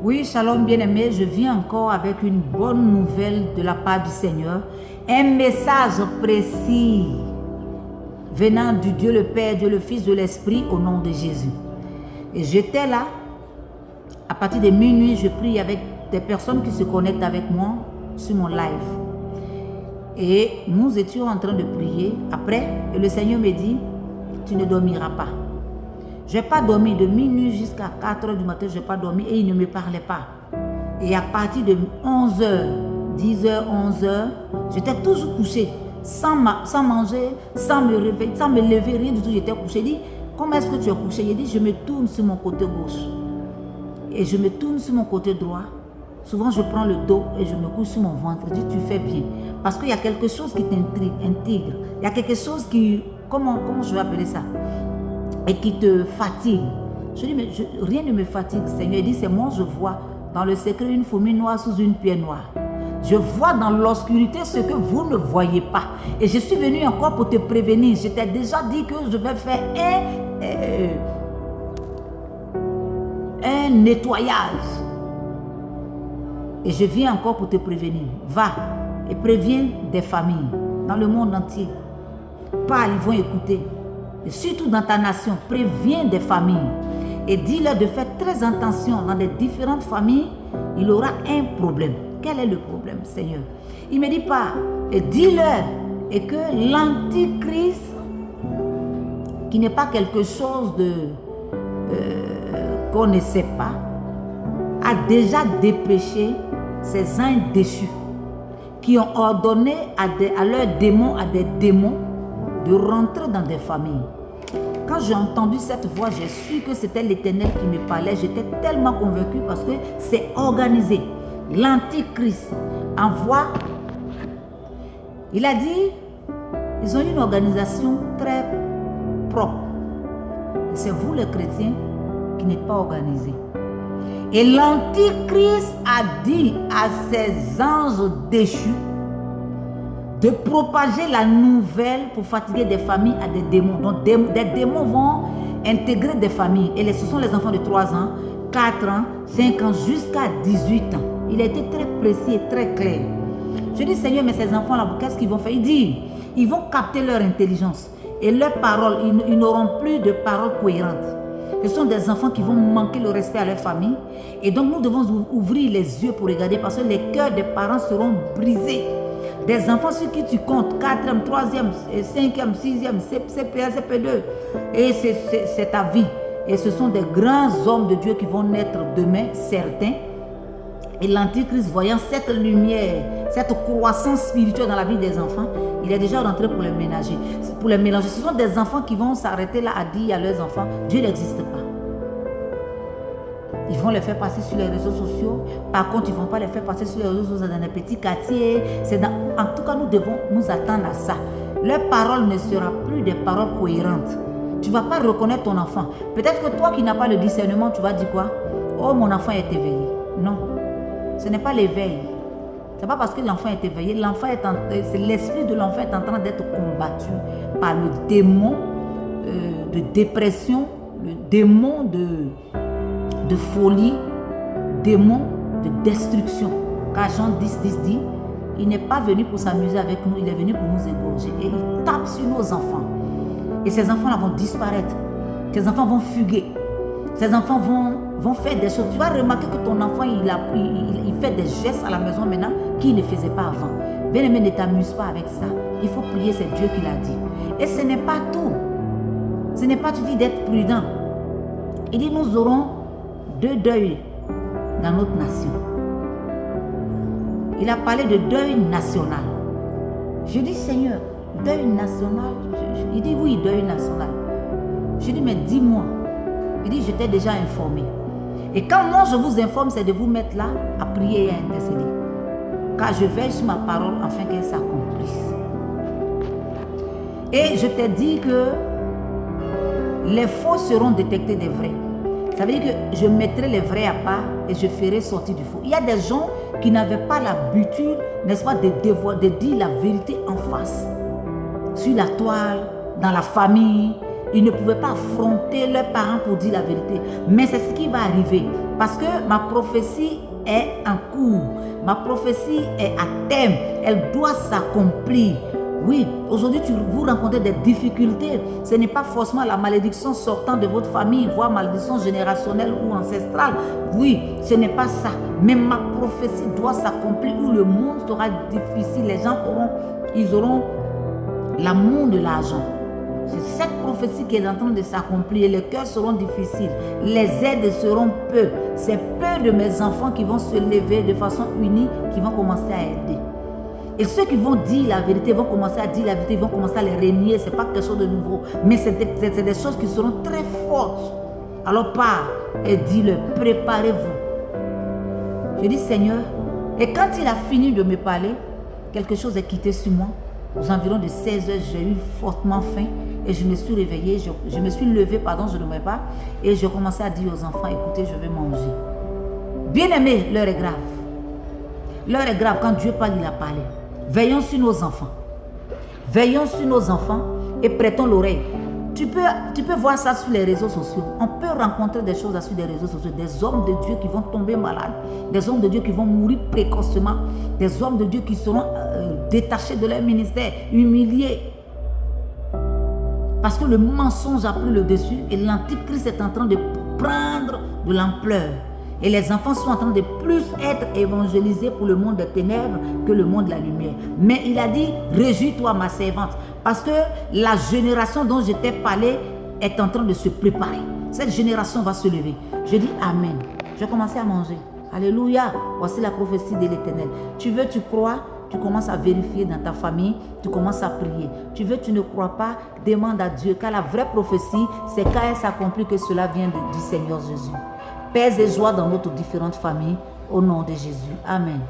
Oui, shalom bien-aimé, je viens encore avec une bonne nouvelle de la part du Seigneur. Un message précis venant du Dieu le Père, Dieu le Fils, de l'Esprit au nom de Jésus. Et j'étais là, à partir de minuit, je prie avec des personnes qui se connectent avec moi sur mon live. Et nous étions en train de prier. Après, le Seigneur me dit, tu ne dormiras pas. Je n'ai pas dormi de minuit jusqu'à 4 h du matin, je n'ai pas dormi et il ne me parlait pas. Et à partir de 11 h, 10 h, 11 h, j'étais toujours couché, sans manger, sans me réveiller, sans me lever, rien du tout, j'étais couché. Il dit, comment est-ce que tu es couché? Il dit, je me tourne sur mon côté gauche et je me tourne sur mon côté droit. Souvent, je prends le dos et je me couche sur mon ventre. Je dis, tu fais bien. Parce qu'il y a quelque chose qui t'intrigue. Il y a quelque chose qui, comment je vais appeler ça? Et qui te fatigue. Je dis, mais rien ne me fatigue, Seigneur. Il dit, c'est moi, je vois dans le secret une fourmi noire sous une pierre noire. Je vois dans l'obscurité ce que vous ne voyez pas. Et je suis venu encore pour te prévenir. Je t'ai déjà dit que je vais faire un nettoyage. Et je viens encore pour te prévenir. Va et préviens des familles dans le monde entier. Parle, ils vont écouter. Et surtout dans ta nation, préviens des familles. Et dis-leur de faire très attention. Dans les différentes familles, il aura un problème. Quel est le problème, Seigneur? Il me dit pas. Et dis-leur et que l'antichrist, qui n'est pas quelque chose qu'on ne sait pas, a déjà dépêché ces anges déchus qui ont ordonné à leurs démons, à des démons, de rentrer dans des familles. Quand j'ai entendu cette voix, j'ai su que c'était l'Éternel qui me parlait. J'étais tellement convaincue parce que c'est organisé. L'Antichrist envoie. Il a dit, ils ont une organisation très propre. C'est vous les chrétiens qui n'êtes pas organisés. Et l'Antichrist a dit à ses anges déchus de propager la nouvelle pour fatiguer des familles à des démons. Donc des démons vont intégrer des familles. Et ce sont les enfants de 3 ans, 4 ans, 5 ans, jusqu'à 18 ans. Il a été très précis et très clair. Je dis, Seigneur, mais ces enfants-là, qu'est-ce qu'ils vont faire? Il dit, ils vont capter leur intelligence. Et leurs paroles, ils n'auront plus de paroles cohérentes. Ce sont des enfants qui vont manquer le respect à leur famille. Et donc nous devons ouvrir les yeux pour regarder parce que les cœurs des parents seront brisés. Des enfants sur qui tu comptes, 4e, 3e, 5e, 6e, CP1, CP2. Et c'est ta vie. Et ce sont des grands hommes de Dieu qui vont naître demain, certains. Et l'Antichrist, voyant cette lumière, cette croissance spirituelle dans la vie des enfants, il est déjà rentré pour les ménager. Pour les mélanger. Ce sont des enfants qui vont s'arrêter là à dire à leurs enfants, Dieu n'existe pas. Ils vont les faire passer sur les réseaux sociaux. Par contre, ils ne vont pas les faire passer sur les réseaux sociaux dans des petits quartiers. En tout cas, nous devons nous attendre à ça. Leur parole ne sera plus des paroles cohérentes. Tu ne vas pas reconnaître ton enfant. Peut-être que toi qui n'as pas le discernement, tu vas dire quoi? Oh, mon enfant est éveillé. Non, ce n'est pas l'éveil. Ce n'est pas parce que l'enfant est éveillé. C'est l'esprit de l'enfant est en train d'être combattu par le démon de dépression, le démon de folie, démon de destruction. Car Jean 10 dit, il n'est pas venu pour s'amuser avec nous, il est venu pour nous égorger. Et il tape sur nos enfants. Et ces enfants-là vont disparaître. Ces enfants vont fuguer. Ces enfants vont faire des choses. Tu vas remarquer que ton enfant, il fait des gestes à la maison maintenant qu'il ne faisait pas avant. Bien-aimé, ne t'amuse pas avec ça. Il faut prier, c'est Dieu qui l'a dit. Et ce n'est pas tout. Ce n'est pas, tu dis, d'être prudent. Il dit, nous aurons 2 deuils dans notre nation. Il a parlé de deuil national. Je dis, Seigneur, deuil national? Il dit, oui, deuil national. Je dis, mais dis-moi. Il dit, je t'ai déjà informé. Et quand moi je vous informe, c'est de vous mettre là à prier et à intercéder. Car je veille sur ma parole afin qu'elle s'accomplisse. Et je t'ai dit que les faux seront détectés des vrais. Ça veut dire que je mettrai les vrais à part et je ferai sortir du faux. Il y a des gens qui n'avaient pas l'habitude, n'est-ce pas, de dire la vérité en face. Sur la toile, dans la famille. Ils ne pouvaient pas affronter leurs parents pour dire la vérité. Mais c'est ce qui va arriver. Parce que ma prophétie est en cours. Ma prophétie est à terme. Elle doit s'accomplir. Oui, aujourd'hui, vous rencontrez des difficultés. Ce n'est pas forcément la malédiction sortant de votre famille, voire malédiction générationnelle ou ancestrale. Oui, ce n'est pas ça. Mais ma prophétie doit s'accomplir où le monde sera difficile. Les gens auront l'amour de l'argent. C'est cette prophétie qui est en train de s'accomplir. Les cœurs seront difficiles. Les aides seront peu. C'est peu de mes enfants qui vont se lever de façon unie, qui vont commencer à aider. Et ceux qui vont dire la vérité vont commencer à dire la vérité, ils vont commencer à les régner. Ce n'est pas quelque chose de nouveau. Mais c'est des choses qui seront très fortes. Alors pars et dis-le, préparez-vous. Je dis Seigneur, et quand il a fini de me parler, quelque chose est quitté sur moi. Aux environs de 16 heures, j'ai eu fortement faim et je me suis réveillée, je me suis levée, pardon, je ne dormais pas, et je commençais à dire aux enfants, écoutez, je vais manger. Bien-aimés, l'heure est grave. L'heure est grave, quand Dieu parle, il a parlé. Veillons sur nos enfants. Veillons sur nos enfants et prêtons l'oreille. Tu peux voir ça sur les réseaux sociaux. On peut rencontrer des choses sur les réseaux sociaux. Des hommes de Dieu qui vont tomber malades. Des hommes de Dieu qui vont mourir précocement. Des hommes de Dieu qui seront détachés de leur ministère, humiliés. Parce que le mensonge a pris le dessus et l'antichrist est en train de prendre de l'ampleur. Et les enfants sont en train de plus être évangélisés pour le monde des ténèbres que le monde de la lumière. Mais il a dit, réjouis-toi ma servante. Parce que la génération dont je t'ai parlé est en train de se préparer. Cette génération va se lever. Je dis Amen. Je vais commencer à manger. Alléluia. Voici la prophétie de l'Éternel. Tu veux, tu crois, tu commences à vérifier dans ta famille, tu commences à prier. Tu veux, tu ne crois pas, demande à Dieu. Car la vraie prophétie, c'est quand elle s'accomplit que cela vient du Seigneur Jésus. Paix et joie dans notre différentes familles, au nom de Jésus. Amen.